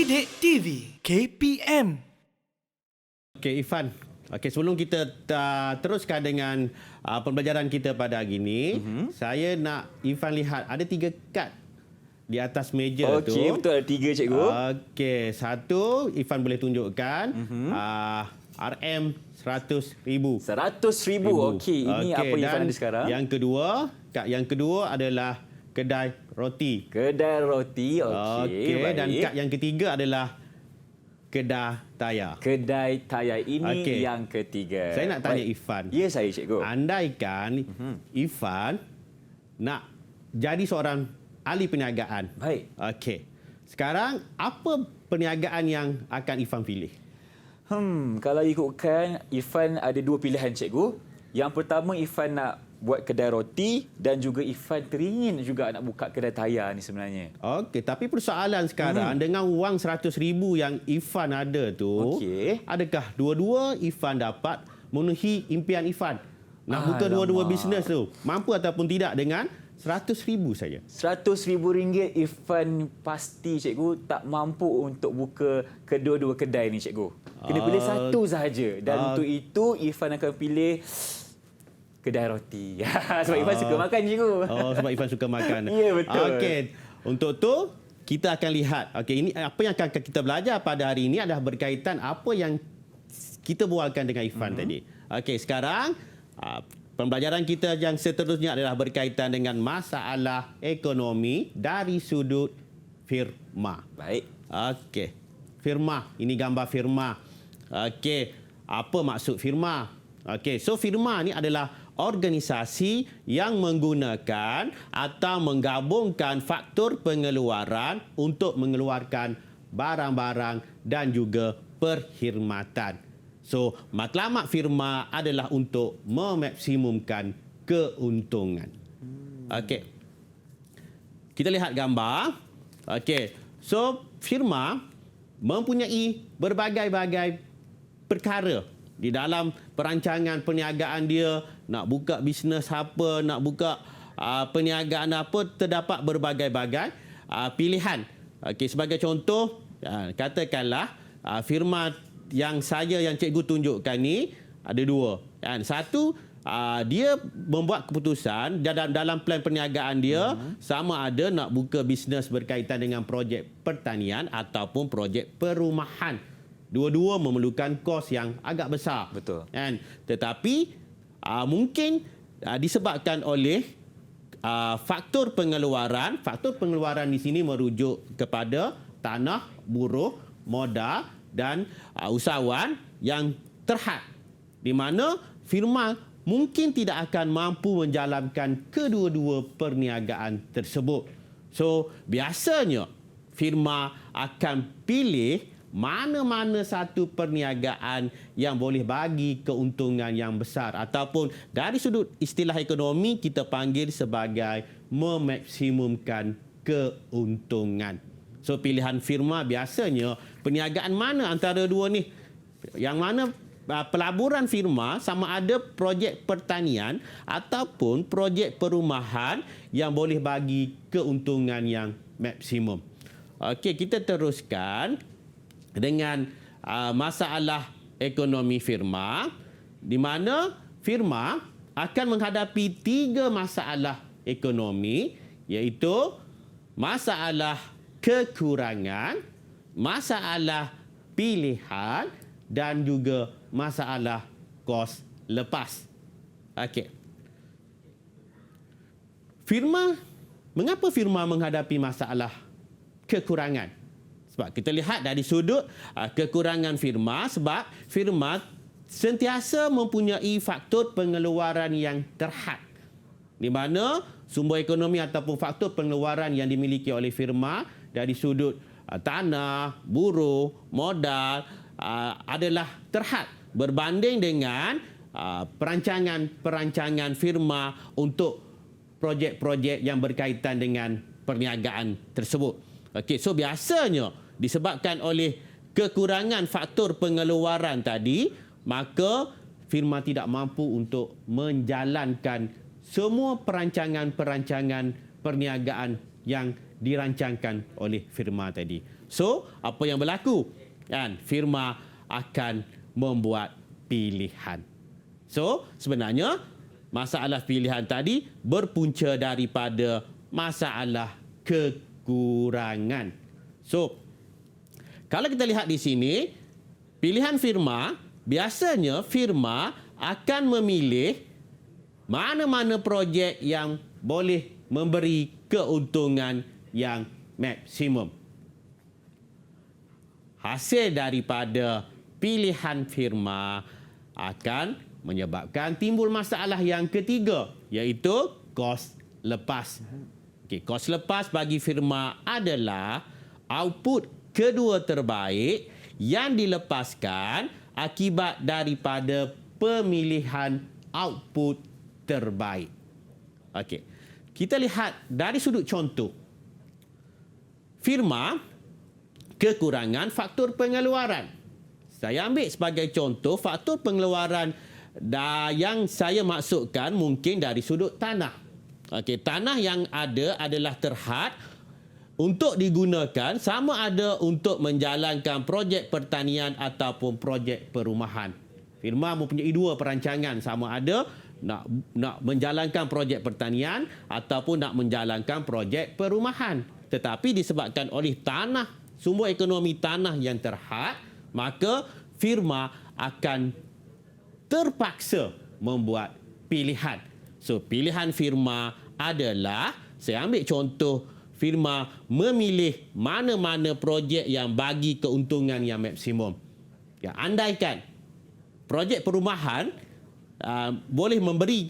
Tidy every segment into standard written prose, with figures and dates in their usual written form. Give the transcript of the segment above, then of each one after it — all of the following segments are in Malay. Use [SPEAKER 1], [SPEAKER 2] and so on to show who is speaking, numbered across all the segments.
[SPEAKER 1] Didik TV KPM.
[SPEAKER 2] Okey Ifan. Okey, sebelum kita teruskan dengan pembelajaran kita pada hari ini, saya nak Ifan lihat ada 3 kad di atas meja tu.
[SPEAKER 3] Okey, betul ada 3 cikgu.
[SPEAKER 2] Okey, satu Ifan boleh tunjukkan RM 100,000.
[SPEAKER 3] 100,000. Okey, ini apa Ifan ada sekarang?
[SPEAKER 2] Kad yang kedua adalah kedai roti.
[SPEAKER 3] Kedai roti. Okey, baik.
[SPEAKER 2] Dan kad yang ketiga adalah kedai tayar.
[SPEAKER 3] Kedai tayar ini yang ketiga.
[SPEAKER 2] Saya nak tanya Ifan.
[SPEAKER 3] Ya, saya cikgu.
[SPEAKER 2] Andaikan Ifan nak jadi seorang ahli perniagaan.
[SPEAKER 3] Baik.
[SPEAKER 2] Okey. Sekarang apa perniagaan yang akan Ifan pilih?
[SPEAKER 3] Kalau ikutkan Ifan ada 2 pilihan cikgu. Yang pertama Ifan nak buat kedai roti dan juga Ifan teringin juga nak buka kedai tayar ni sebenarnya.
[SPEAKER 2] Okey, tapi persoalan sekarang dengan wang 100,000 yang Ifan ada tu, adakah dua-dua Ifan dapat memenuhi impian Ifan? Nak buka dua-dua bisnes tu, mampu ataupun tidak dengan 100,000 saja?
[SPEAKER 3] RM100,000 Ifan pasti cikgu tak mampu untuk buka kedua-dua kedai ni cikgu. Kena pilih satu sahaja dan untuk itu Ifan akan pilih kedai roti. Sebab Ifan suka makan cikgu.
[SPEAKER 2] Oh, sebab Ifan suka makan.
[SPEAKER 3] Ya, betul.
[SPEAKER 2] Okey, untuk tu kita akan lihat. Okey, ini apa yang akan kita belajar pada hari ini adalah berkaitan apa yang kita bualkan dengan Ifan tadi. Okey, sekarang pembelajaran kita yang seterusnya adalah berkaitan dengan masalah ekonomi dari sudut firma.
[SPEAKER 3] Baik.
[SPEAKER 2] Okey. Firma, ini gambar firma. Okey, apa maksud firma? Okey, so firma ni adalah organisasi yang menggunakan atau menggabungkan faktor pengeluaran untuk mengeluarkan barang-barang dan juga perkhidmatan. So, matlamat firma adalah untuk memaksimumkan keuntungan. Okey. Kita lihat gambar. Okey. So, firma mempunyai berbagai-bagai perkara di dalam perancangan perniagaan dia, nak buka bisnes apa, nak buka perniagaan apa, terdapat berbagai-bagai pilihan. Okey, sebagai contoh, katakanlah firma yang cikgu tunjukkan ni ada 2. Kan? Satu, dia membuat keputusan dalam plan perniagaan dia sama ada nak buka bisnes berkaitan dengan projek pertanian ataupun projek perumahan. Dua-dua memerlukan kos yang agak besar.
[SPEAKER 3] Betul.
[SPEAKER 2] Kan? Tetapi mungkin disebabkan oleh faktor pengeluaran. Faktor pengeluaran di sini merujuk kepada tanah, buruh, modal dan usahawan yang terhad. Di mana firma mungkin tidak akan mampu menjalankan kedua-dua perniagaan tersebut. So, biasanya firma akan pilih mana-mana satu perniagaan yang boleh bagi keuntungan yang besar ataupun dari sudut istilah ekonomi kita panggil sebagai memaksimumkan keuntungan. So pilihan firma biasanya perniagaan mana antara dua ni? Yang mana pelaburan firma sama ada projek pertanian ataupun projek perumahan yang boleh bagi keuntungan yang maksimum. Okey, kita teruskan dengan masalah ekonomi firma di mana firma akan menghadapi 3 masalah ekonomi iaitu masalah kekurangan, masalah pilihan dan juga masalah kos lepas. Okey. Mengapa firma menghadapi masalah kekurangan? Sebab kita lihat dari sudut kekurangan firma, sebab firma sentiasa mempunyai faktor pengeluaran yang terhad. Di mana sumber ekonomi ataupun faktor pengeluaran yang dimiliki oleh firma dari sudut tanah, buruh, modal adalah terhad berbanding dengan perancangan firma untuk projek-projek yang berkaitan dengan perniagaan tersebut. Okey, so biasanya disebabkan oleh kekurangan faktor pengeluaran tadi, maka firma tidak mampu untuk menjalankan semua perancangan-perancangan perniagaan yang dirancangkan oleh firma tadi. So, apa yang berlaku? Kan, firma akan membuat pilihan. So, sebenarnya masalah pilihan tadi berpunca daripada masalah kekurangan. So, kalau kita lihat di sini, pilihan firma, biasanya firma akan memilih mana-mana projek yang boleh memberi keuntungan yang maksimum. Hasil daripada pilihan firma akan menyebabkan timbul masalah yang ketiga, iaitu kos lepas. Okey, kos lepas bagi firma adalah output kedua terbaik yang dilepaskan akibat daripada pemilihan output terbaik. Okey. Kita lihat dari sudut contoh. Firma kekurangan faktor pengeluaran. Saya ambil sebagai contoh faktor pengeluaran yang saya maksudkan mungkin dari sudut tanah. Okey, tanah yang ada adalah terhad untuk digunakan sama ada untuk menjalankan projek pertanian ataupun projek perumahan. Firma mempunyai dua perancangan, sama ada nak menjalankan projek pertanian ataupun nak menjalankan projek perumahan. Tetapi disebabkan oleh tanah, sumber ekonomi tanah yang terhad, maka firma akan terpaksa membuat pilihan. So, pilihan firma adalah, saya ambil contoh, firma memilih mana-mana projek yang bagi keuntungan yang maksimum. Ya, andaikan projek perumahan boleh memberi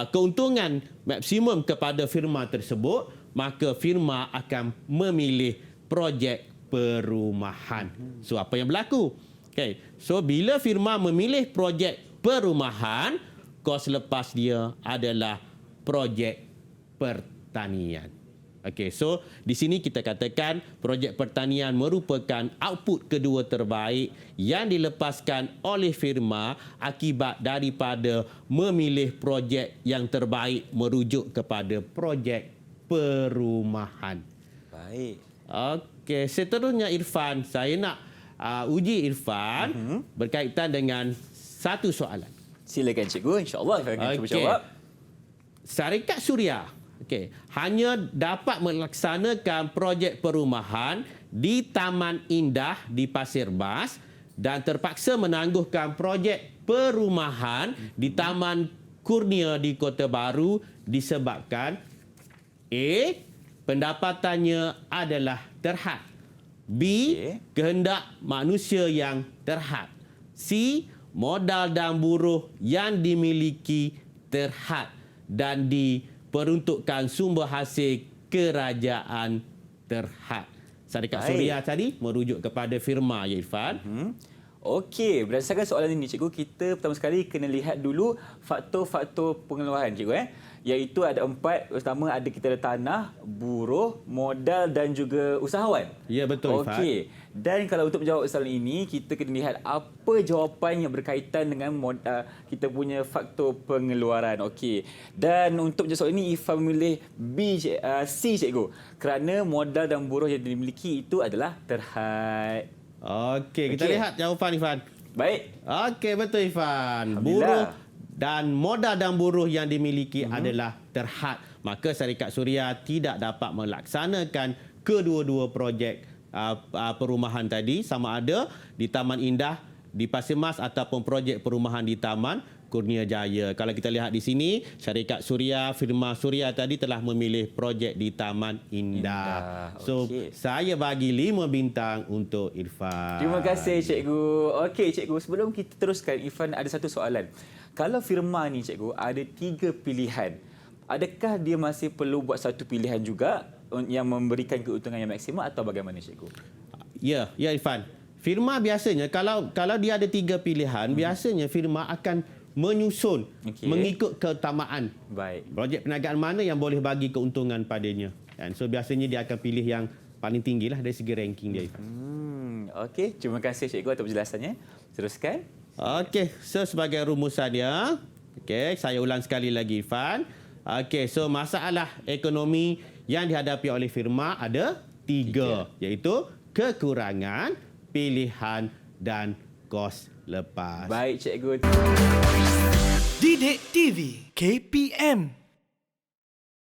[SPEAKER 2] keuntungan maksimum kepada firma tersebut, maka firma akan memilih projek perumahan. So, apa yang berlaku? Okay. So, bila firma memilih projek perumahan, kos lepas dia adalah projek pertanian. Okey, so di sini kita katakan projek pertanian merupakan output kedua terbaik yang dilepaskan oleh firma akibat daripada memilih projek yang terbaik merujuk kepada projek perumahan.
[SPEAKER 3] Baik.
[SPEAKER 2] Okey, seterusnya Irfan, saya nak uji Irfan berkaitan dengan satu soalan.
[SPEAKER 3] Silakan cikgu, insya-Allah akan cuba jawab.
[SPEAKER 2] Syarikat Suria hanya dapat melaksanakan projek perumahan di Taman Indah di Pasir Bas dan terpaksa menangguhkan projek perumahan di Taman Kurnia di Kota Baru disebabkan A. Pendapatannya adalah terhad, B. Kehendak manusia yang terhad, C. Modal dan buruh yang dimiliki terhad, dan D. Peruntukan sumber hasil kerajaan terhad. Syarikat Suria tadi merujuk kepada firma, ya Irfan.
[SPEAKER 3] Okey, berdasarkan soalan ini cikgu, kita pertama sekali kena lihat dulu faktor-faktor pengeluaran cikgu. Iaitu ada 4, pertama ada kita ada tanah, buruh, modal dan juga usahawan.
[SPEAKER 2] Ya, betul Irfan.
[SPEAKER 3] Okey, dan kalau untuk menjawab soalan ini, kita kena lihat apa jawapan yang berkaitan dengan kita punya faktor pengeluaran. Okey, dan untuk menjawab soalan ini, Irfan memilih C cikgu. Kerana modal dan buruh yang dimiliki itu adalah terhad.
[SPEAKER 2] Okey, kita lihat jawapan Irfan.
[SPEAKER 3] Baik.
[SPEAKER 2] Okey, betul Irfan. Buruh dan modal dan buruh yang dimiliki adalah terhad. Maka Syarikat Suria tidak dapat melaksanakan kedua-dua projek perumahan tadi, sama ada di Taman Indah di Pasir Mas ataupun projek perumahan di Taman Kurnia Jaya. Kalau kita lihat di sini, Syarikat Suria, firma Suria tadi telah memilih projek di Taman Indah. So, saya bagi 5 bintang untuk Irfan.
[SPEAKER 3] Terima kasih cikgu. Okey cikgu, sebelum kita teruskan, Irfan ada satu soalan. Kalau firma ni cikgu ada 3 pilihan, adakah dia masih perlu buat satu pilihan juga yang memberikan keuntungan yang maksimum atau bagaimana cikgu?
[SPEAKER 2] Ya Irfan. Firma biasanya kalau dia ada 3 pilihan, biasanya firma akan menyusun mengikut keutamaan.
[SPEAKER 3] Baik.
[SPEAKER 2] Projek perniagaan mana yang boleh bagi keuntungan padanya. Dan so biasanya dia akan pilih yang paling tinggilah dari segi ranking dia, Irfan.
[SPEAKER 3] Okey, terima kasih cikgu atas penjelasannya. Teruskan.
[SPEAKER 2] Okey, so sebagai rumusannya, saya ulang sekali lagi Irfan. Okey, so masalah ekonomi yang dihadapi oleh firma ada 3, iaitu kekurangan, pilihan dan kos lepas.
[SPEAKER 3] Baik, cikgu.
[SPEAKER 1] Didik TV KPM